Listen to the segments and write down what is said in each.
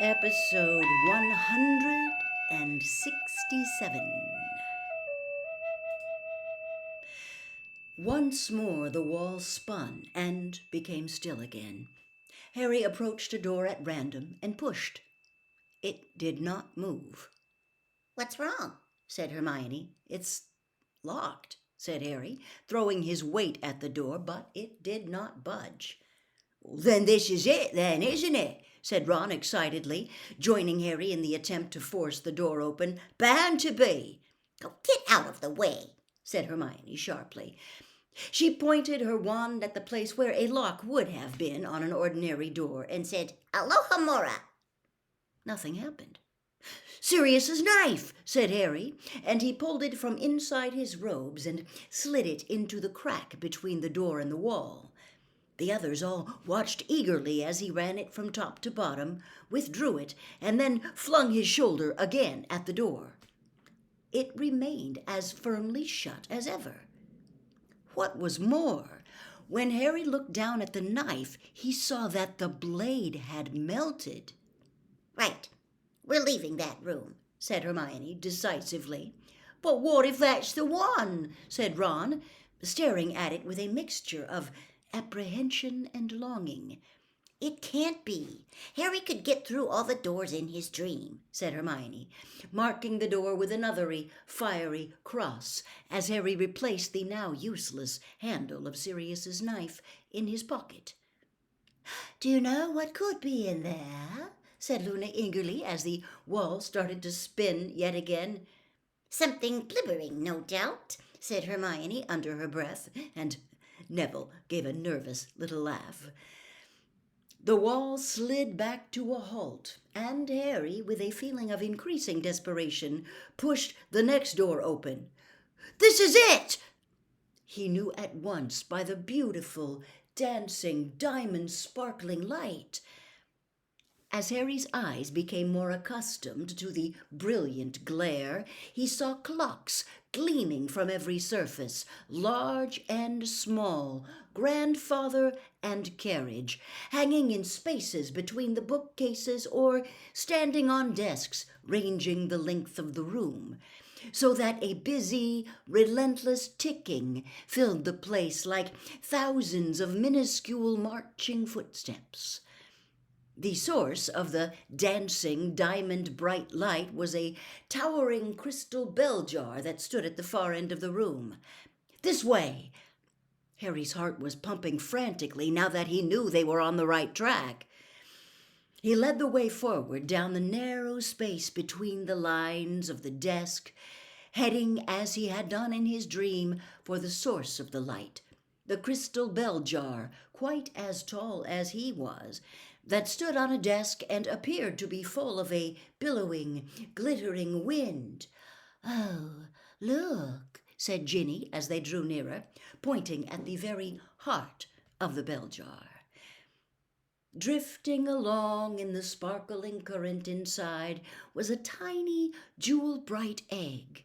Episode 167. Once more the wall spun and became still again. Harry approached a door at random and pushed. It did not move. "What's wrong?" said Hermione. "It's locked," said Harry, throwing his weight at the door, but it did not budge. "Then this is it, then, isn't it?" said Ron excitedly, joining Harry in the attempt to force the door open. "Bound to be." "Oh, get out of the way," said Hermione sharply. She pointed her wand at the place where a lock would have been on an ordinary door and said, "Alohomora." Nothing happened. "Sirius's knife," said Harry, and he pulled it from inside his robes and slid it into the crack between the door and the wall. The others all watched eagerly as he ran it from top to bottom, withdrew it, and then flung his shoulder again at the door. It remained as firmly shut as ever. What was more, when Harry looked down at the knife, he saw that the blade had melted. "Right, we're leaving that room," said Hermione decisively. "But what if that's the one?" said Ron, staring at it with a mixture of apprehension and longing. "It can't be. Harry could get through all the doors in his dream," said Hermione, marking the door with another fiery cross as Harry replaced the now useless handle of Sirius's knife in his pocket. "Do you know what could be in there?" said Luna eagerly as the wall started to spin yet again. "Something glibbering, no doubt," said Hermione under her breath, and Neville gave a nervous little laugh. The wall slid back to a halt, and Harry, with a feeling of increasing desperation, pushed the next door open. "This is it!" He knew at once by the beautiful, dancing, diamond-sparkling light. As Harry's eyes became more accustomed to the brilliant glare, he saw clocks gleaming from every surface, large and small, grandfather and carriage, hanging in spaces between the bookcases or standing on desks ranging the length of the room, so that a busy, relentless ticking filled the place like thousands of minuscule marching footsteps. The source of the dancing, diamond-bright light was a towering crystal bell jar that stood at the far end of the room. "This way!" Harry's heart was pumping frantically now that he knew they were on the right track. He led the way forward down the narrow space between the lines of the desk, heading, as he had done in his dream, for the source of the light, the crystal bell jar, quite as tall as he was, that stood on a desk and appeared to be full of a billowing, glittering wind. "Oh, look," said Ginny as they drew nearer, pointing at the very heart of the bell jar. Drifting along in the sparkling current inside was a tiny, jewel-bright egg.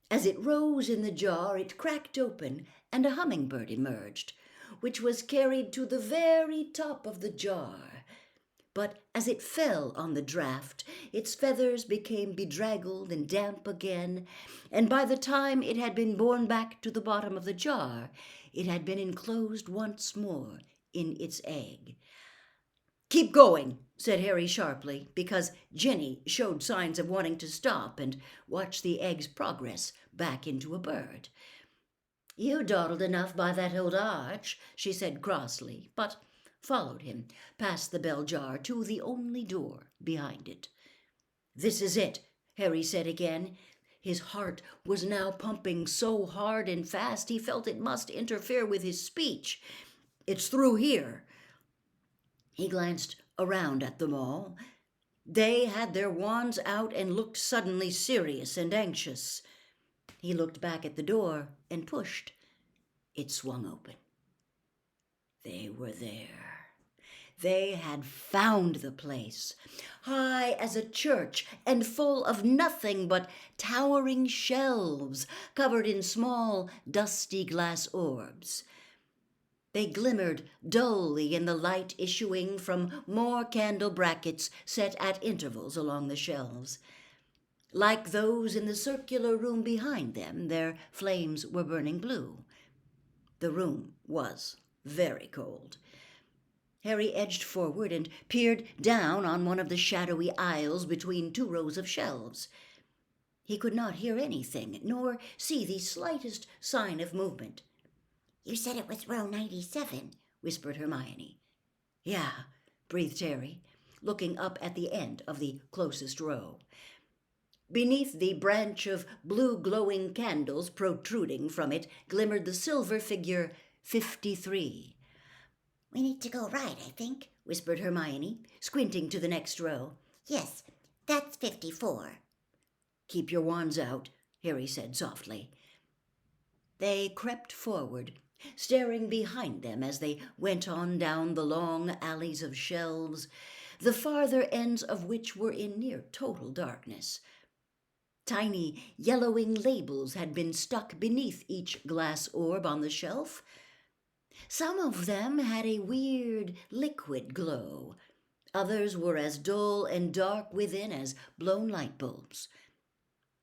As it rose in the jar, it cracked open, and a hummingbird emerged, which was carried to the very top of the jar. But as it fell on the draught, its feathers became bedraggled and damp again, and by the time it had been borne back to the bottom of the jar, it had been enclosed once more in its egg. "Keep going," said Harry sharply, because Ginny showed signs of wanting to stop and watch the egg's progress back into a bird. "You dawdled enough by that old arch," she said crossly, but followed him past the bell jar to the only door behind it. "This is it," Harry said again. His heart was now pumping so hard and fast he felt it must interfere with his speech. "It's through here." He glanced around at them all. They had their wands out and looked suddenly serious and anxious. He looked back at the door and pushed. It swung open. They were there. They had found the place, high as a church and full of nothing but towering shelves covered in small, dusty glass orbs. They glimmered dully in the light issuing from more candle brackets set at intervals along the shelves. Like those in the circular room behind them, their flames were burning blue. The room was very cold. Harry edged forward and peered down on one of the shadowy aisles between two rows of shelves. He could not hear anything, nor see the slightest sign of movement. "You said it was row 97, whispered Hermione. "Yeah," breathed Harry, looking up at the end of the closest row. Beneath the branch of blue glowing candles protruding from it glimmered the silver figure 53. "We need to go right, I think," whispered Hermione, squinting to the next row. "Yes, that's 54. "Keep your wands out," Harry said softly. They crept forward, staring behind them as they went on down the long alleys of shelves, the farther ends of which were in near total darkness. Tiny yellowing labels had been stuck beneath each glass orb on the shelf. Some of them had a weird liquid glow. Others were as dull and dark within as blown light bulbs.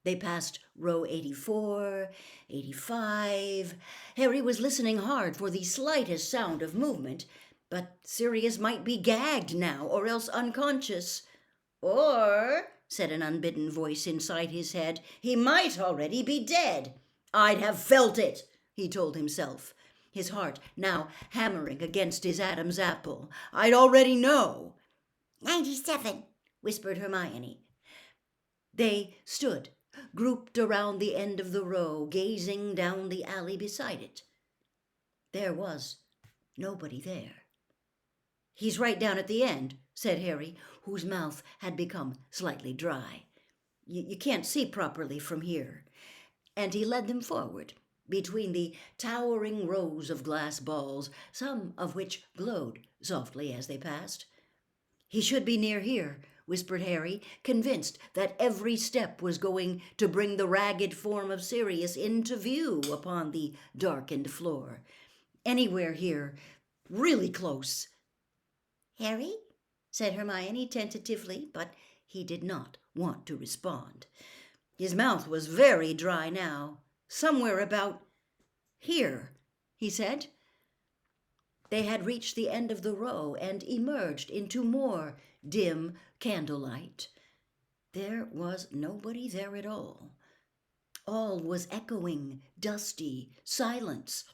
They passed row 84, 85. Harry was listening hard for the slightest sound of movement, but Sirius might be gagged now, or else unconscious. "Or," said an unbidden voice inside his head, "he might already be dead." "I'd have felt it," he told himself, his heart now hammering against his Adam's apple. "I'd already know." 97, whispered Hermione. They stood, grouped around the end of the row, gazing down the alley beside it. There was nobody there. "He's right down at the end," said Harry, whose mouth had become slightly dry. You can't see properly from here." And he led them forward, between the towering rows of glass balls, some of which glowed softly as they passed. "He should be near here," whispered Harry, convinced that every step was going to bring the ragged form of Sirius into view upon the darkened floor. "Anywhere here, really close." "Harry?" said Hermione tentatively, but he did not want to respond. His mouth was very dry now. "Somewhere about here," he said. They had reached the end of the row and emerged into more dim candlelight. There was nobody there at all. All was echoing, dusty silence.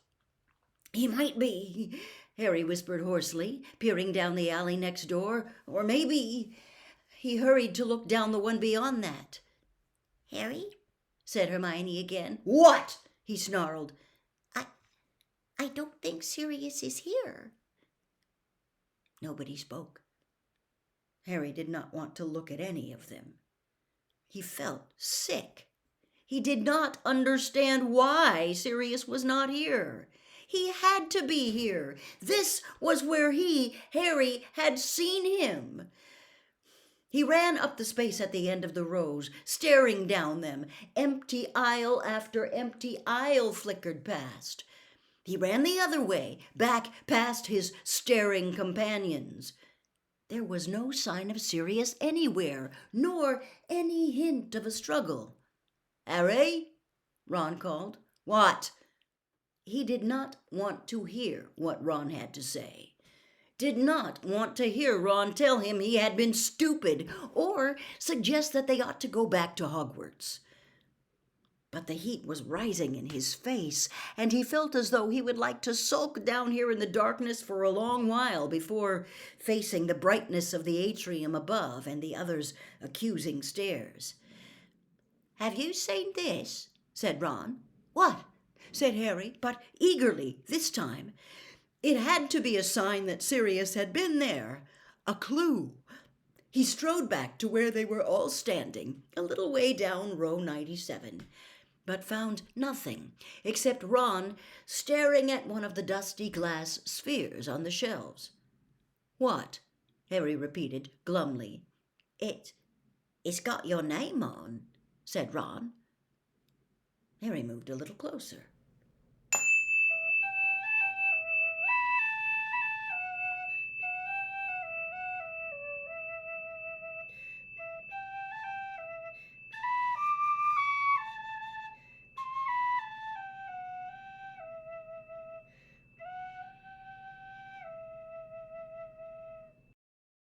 "He might be," Harry whispered hoarsely, peering down the alley next door. "Or maybe—" He hurried to look down the one beyond that. "Harry?" said Hermione again. "What?" he snarled. I don't think Sirius is here." Nobody spoke. Harry did not want to look at any of them. He felt sick. He did not understand why Sirius was not here. He had to be here. This was where Harry, had seen him. He ran up the space at the end of the rows, staring down them. Empty aisle after empty aisle flickered past. He ran the other way, back past his staring companions. There was no sign of Sirius anywhere, nor any hint of a struggle. "Harry?" Ron called. "What?" He did not want to hear what Ron had to say. Did not want to hear Ron tell him he had been stupid, or suggest that they ought to go back to Hogwarts. But the heat was rising in his face, and he felt as though he would like to sulk down here in the darkness for a long while before facing the brightness of the atrium above and the others' accusing stares. "Have you seen this?" said Ron. "What?" said Harry, but eagerly this time. It had to be a sign that Sirius had been there, a clue. He strode back to where they were all standing, a little way down row 97. But found nothing except Ron staring at one of the dusty glass spheres on the shelves. "What?" Harry repeated glumly. It's got your name on," said Ron. Harry moved a little closer.